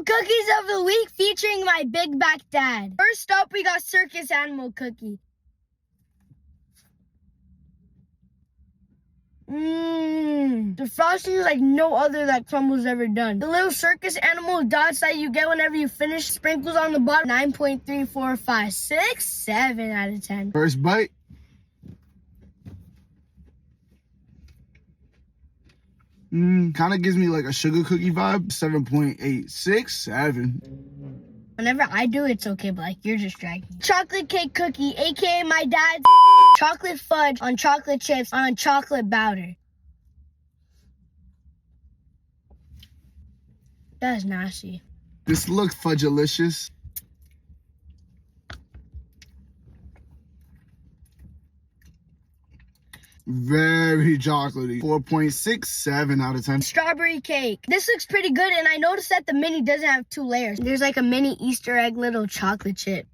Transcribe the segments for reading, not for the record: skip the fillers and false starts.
cookies of the week featuring my big back dad. First up, we got circus animal cookie. The frosting is like no other that Crumble's ever done. The little circus animal dots that you get whenever you finish, sprinkles on the bottom. 9.345, 6, 7 out of 10. First bite. Kind of gives me like a sugar cookie vibe. 7.8, 6, 7. Whenever I do, it's okay, but like you're just dragging. Chocolate cake cookie, aka my dad's chocolate fudge on chocolate chips on a chocolate powder. That is nasty. This looks fudgelicious. Very chocolatey. 4.67 out of 10. Strawberry cake. This looks pretty good, and I noticed that the mini doesn't have 2 layers. There's like a mini Easter egg little chocolate chip.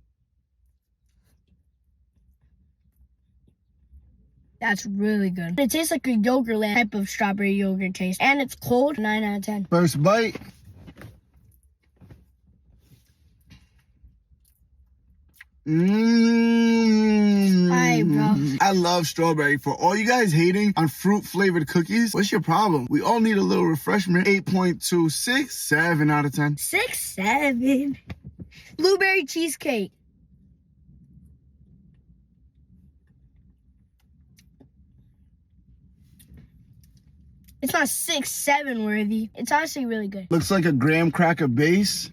That's really good. It tastes like a Yogurtland type of strawberry yogurt taste, and it's cold. 9 out of 10. First bite. Alright, bro. I love strawberry. For all you guys hating on fruit flavored cookies, what's your problem? We all need a little refreshment. 8.26, 7 out of 10. 6, 7. Blueberry cheesecake. It's not 6, 7 worthy. It's honestly really good. Looks like a graham cracker base.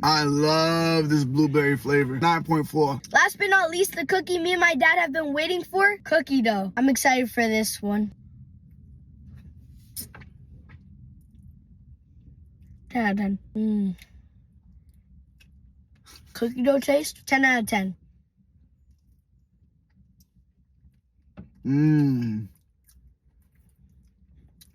I love this blueberry flavor. 9.4. Last but not least, the cookie me and my dad have been waiting for, cookie dough. I'm excited for this one. 10 out of 10. Cookie dough taste, 10 out of 10.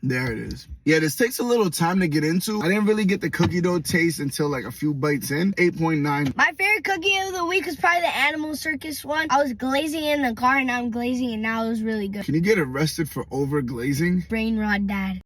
There it is. Yeah, this takes a little time to get into. I didn't really get the cookie dough taste until like a few bites in. 8.9. My favorite cookie of the week is probably the Animal Circus one. I was glazing in the car and now I'm glazing and now it was really good. Can you get arrested for over glazing? Brain rot dad.